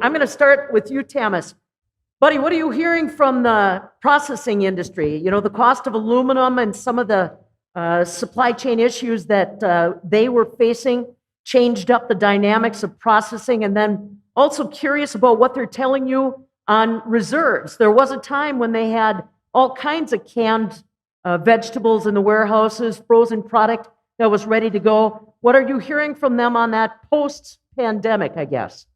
I'm going to start with you, Tamas. Buddy, what are you hearing from the processing industry? You know, the cost of aluminum and some of the supply chain issues that they were facing changed up the dynamics of processing, and then also curious about what they're telling you on reserves. There was a time when they had all kinds of canned vegetables in the warehouses, frozen product that was ready to go. What are you hearing from them on that post-pandemic, I guess?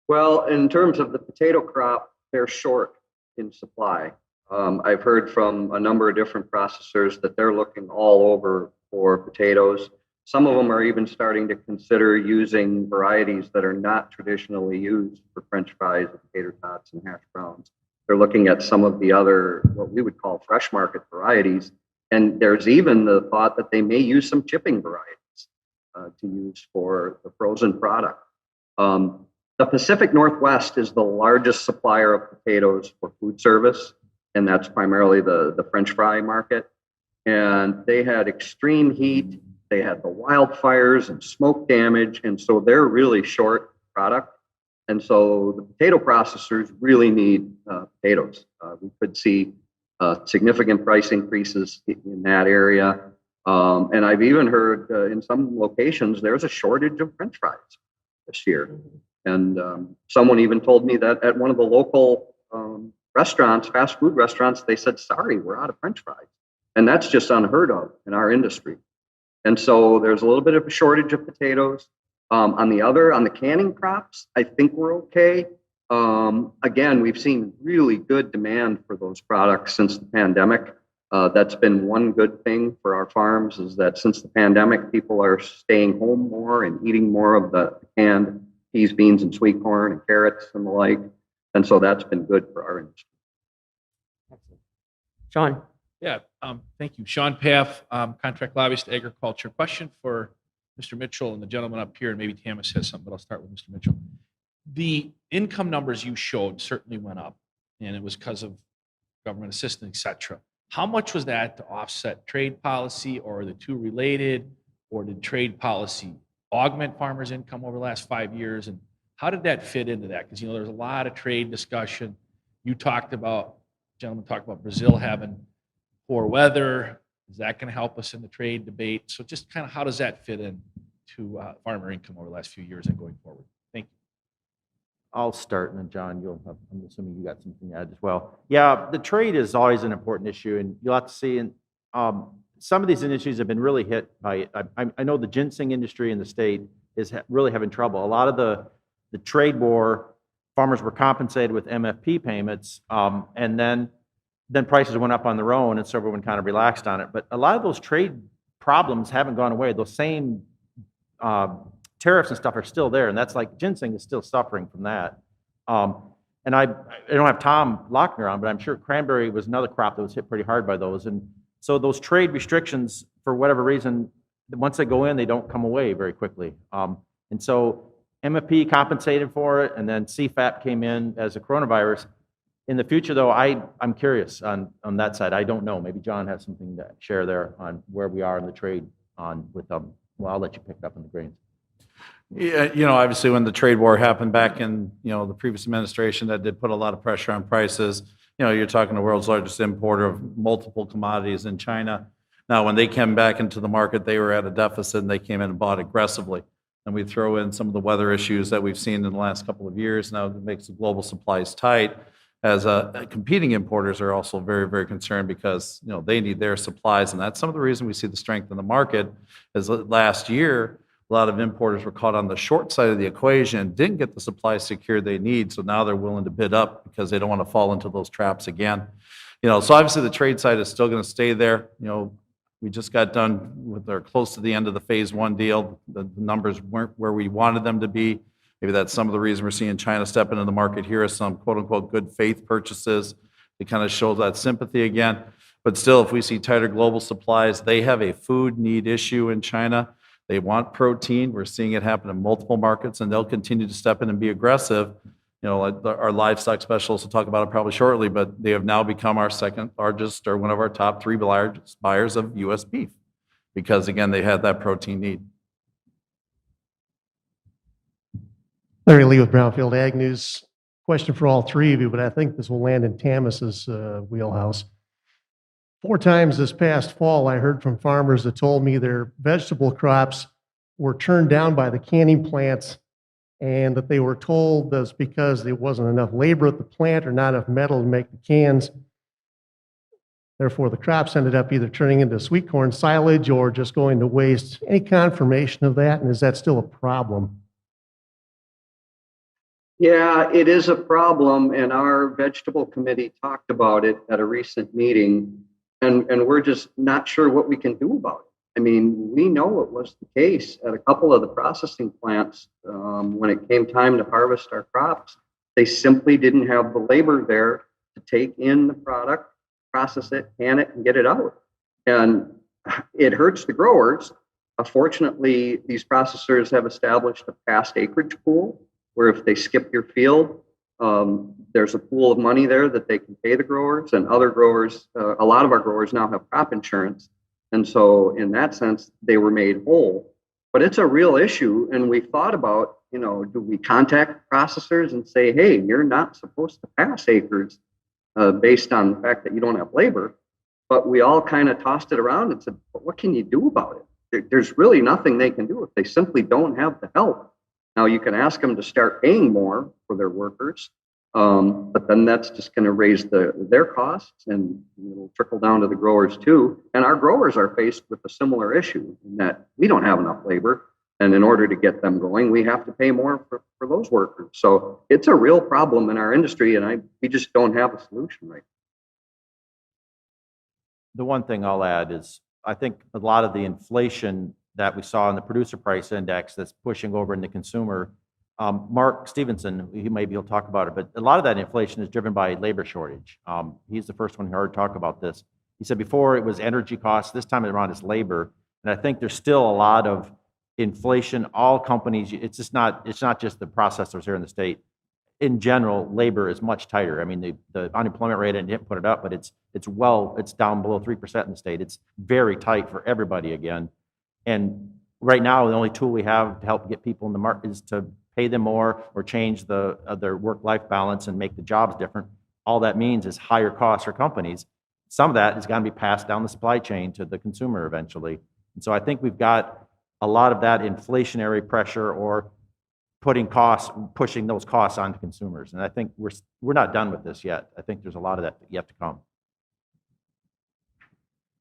Well, in terms of the potato crop, they're short in supply. I've heard from a number of different processors that they're looking all over for potatoes. Some of them are even starting to consider using varieties that are not traditionally used for French fries and tater tots and hash browns. They're looking at some of the other, what we would call fresh market varieties. And there's even the thought that they may use some chipping varieties to use for the frozen product. The Pacific Northwest is the largest supplier of potatoes for food service, and that's primarily the French fry market. And they had extreme heat, they had the wildfires and smoke damage, and so they're really short product. And so the potato processors really need potatoes. We could see significant price increases in that area. And I've even heard in some locations there's a shortage of French fries this year. And someone even told me that at one of the local restaurants, fast food restaurants, they said, sorry, we're out of French fries. And that's just unheard of in our industry. And so there's a little bit of a shortage of potatoes. On the canning crops, I think we're okay. Again, we've seen really good demand for those products since the pandemic. That's been one good thing for our farms, is that since the pandemic, people are staying home more and eating more of the canned peas, beans, and sweet corn and carrots and the like. And so that's been good for our industry. Sean. Yeah, thank you. Sean Paff, contract lobbyist, agriculture. Question for Mr. Mitchell and the gentleman up here, and maybe Tamas has something, but I'll start with Mr. Mitchell. The income numbers you showed certainly went up, and it was because of government assistance, et cetera. How much was that to offset trade policy, or are the two related, or did trade policy augment farmers' income over the last 5 years? And how did that fit into that? Because, you know, there's a lot of trade discussion. Gentlemen talked about Brazil having poor weather. Is that going to help us in the trade debate? So just kind of how does that fit in to farmer income over the last few years and going forward? Thank you. I'll start, and then John, I'm assuming you got something to add as well. Yeah, the trade is always an important issue, and you'll have to see, and some of these industries have been really hit by it. I know the ginseng industry in the state is really having trouble. A lot of the trade war, farmers were compensated with MFP payments, and then prices went up on their own, and so everyone kind of relaxed on it. But a lot of those trade problems haven't gone away. Those same tariffs and stuff are still there, and that's like ginseng is still suffering from that. And I don't have Tom Lochner on, but I'm sure cranberry was another crop that was hit pretty hard by those. And so those trade restrictions, for whatever reason, once they go in, they don't come away very quickly. And so MFP compensated for it, and then CFAP came in as a coronavirus. In the future, though, I'm curious on that side. I don't know. Maybe John has something to share there on where we are in the trade with them. Well, I'll let you pick up on the grains. Yeah, you know, obviously when the trade war happened back in, you know, the previous administration, that did put a lot of pressure on prices. You know, you're talking the world's largest importer of multiple commodities in China. Now, when they came back into the market, they were at a deficit, and they came in and bought aggressively. And we throw in some of the weather issues that we've seen in the last couple of years now that makes the global supplies tight. As competing importers are also very, very concerned because, you know, they need their supplies, and that's some of the reason we see the strength in the market. Is last year, a lot of importers were caught on the short side of the equation, didn't get the supply secured they need, so now they're willing to bid up because they don't want to fall into those traps again. You know, so obviously the trade side is still going to stay there. You know, we just got done with our close to the end of the phase one deal. The numbers weren't where we wanted them to be. Maybe that's some of the reason we're seeing China step into the market here as some quote-unquote good faith purchases to kind of show that sympathy again. But still, if we see tighter global supplies, they have a food need issue in China. They want protein. We're seeing it happen in multiple markets, and they'll continue to step in and be aggressive. You know, our livestock specialists will talk about it probably shortly, but they have now become our second largest or one of our top three largest buyers of U.S. beef because, again, they had that protein need. Larry Lee with Brownfield Ag News. Question for all three of you, but I think this will land in Tamas's wheelhouse. 4 times this past fall, I heard from farmers that told me their vegetable crops were turned down by the canning plants and that they were told that's because there wasn't enough labor at the plant or not enough metal to make the cans. Therefore, the crops ended up either turning into sweet corn silage or just going to waste. Any confirmation of that, and is that still a problem? Yeah, it is a problem, and our vegetable committee talked about it at a recent meeting, and we're just not sure what we can do about it. I mean, we know it was the case at a couple of the processing plants when it came time to harvest our crops. They simply didn't have the labor there to take in the product, process it, can it, and get it out. And it hurts the growers. Fortunately, these processors have established a past acreage pool where if they skip your field, there's a pool of money there that they can pay the growers, and other growers, a lot of our growers now have crop insurance. And so in that sense, they were made whole. But it's a real issue. And we thought about, do we contact processors and say, hey, you're not supposed to pass acres based on the fact that you don't have labor? But we all kind of tossed it around and said, but what can you do about it? There's really nothing they can do if they simply don't have the help. Now, you can ask them to start paying more for their workers, but then that's just going to raise their costs, and it'll trickle down to the growers too. And our growers are faced with a similar issue in that we don't have enough labor, and in order to get them going, we have to pay more for those workers. So it's a real problem in our industry, and we just don't have a solution right The one thing I'll add is I think a lot of the inflation that we saw in the producer price index that's pushing over into consumer. Mark Stevenson, he'll talk about it, but a lot of that inflation is driven by labor shortage. He's the first one who heard talk about this. He said before it was energy costs, this time around it's labor. And I think there's still a lot of inflation. All companies, it's not just the processors here in the state. In general, labor is much tighter. I mean, the unemployment rate, I didn't put it up, but it's down below 3% in the state. It's very tight for everybody again. And right now, the only tool we have to help get people in the market is to pay them more or change their work-life balance and make the jobs different. All that means is higher costs for companies. Some of that is going to be passed down the supply chain to the consumer eventually. And so I think we've got a lot of that inflationary pressure or pushing those costs onto consumers. And I think we're not done with this yet. I think there's a lot of that yet to come.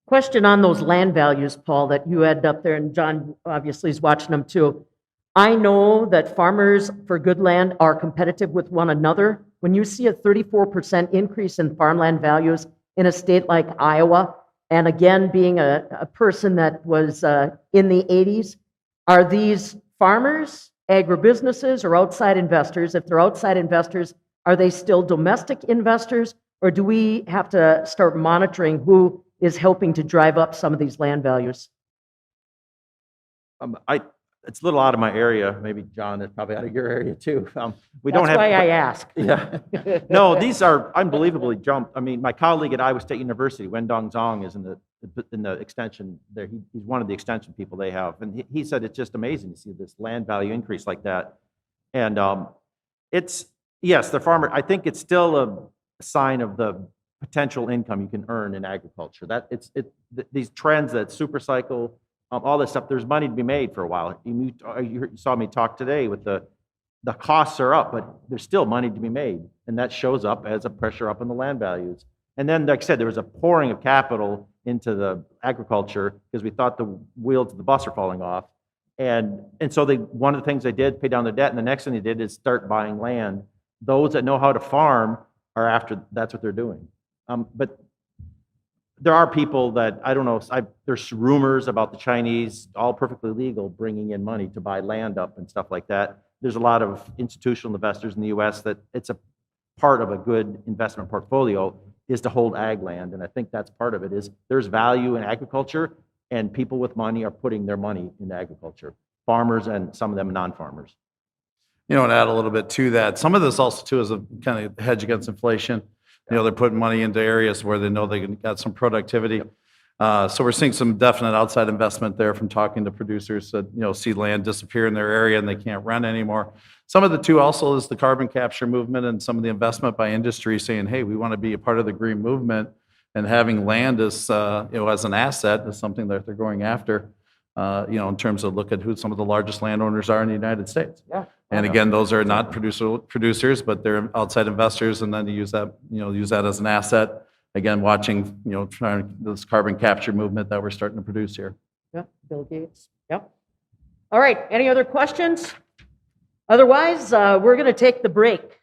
Question on those land values, Paul, that you had up there, and John obviously is watching them too. I know that farmers for good land are competitive with one another. When you see a 34% increase in farmland values in a state like Iowa, and again, being a person that was in the 80s, are these farmers, agribusinesses, or outside investors? If they're outside investors, are they still domestic investors, or do we have to start monitoring who is helping to drive up some of these land values? It's a little out of my area. Maybe John, it's probably out of your area too. That's why I ask. Yeah. No, these are unbelievably jumped. I mean, my colleague at Iowa State University, Wendong Zhang, is in the extension there. He's one of the extension people they have, and he said it's just amazing to see this land value increase like that. And yes, the farmer. I think it's still a sign of the potential income you can earn in agriculture. These trends that super cycle, all this stuff. There's money to be made for a while. You saw me talk today with the costs are up, but there's still money to be made, and that shows up as a pressure up in the land values. And then, like I said, there was a pouring of capital into the agriculture because we thought the wheels of the bus are falling off, and so one of the things they did, pay down their debt, and the next thing they did is start buying land. Those that know how to farm are after. That's what they're doing. But there are people that, I don't know, there's rumors about the Chinese, all perfectly legal, bringing in money to buy land up and stuff like that. There's a lot of institutional investors in the U.S. that it's a part of a good investment portfolio is to hold ag land. And I think that's part of it is there's value in agriculture, and people with money are putting their money into agriculture, farmers and some of them non-farmers. And add a little bit to that. Some of this also too is a kind of hedge against inflation. They're putting money into areas where they know they got some productivity. So we're seeing some definite outside investment there from talking to producers that, see land disappear in their area and they can't rent anymore. Some of the two also is the carbon capture movement and some of the investment by industry saying, hey, we want to be a part of the green movement, and having land as, as an asset is something that they're going after, in terms of look at who some of the largest landowners are in the United States. Yeah. And again, those are not producers, but they're outside investors, and then to use that, as an asset. Again, watching, trying this carbon capture movement that we're starting to produce here. Yeah, Bill Gates. Yep. All right, any other questions? Otherwise, we're going to take the break.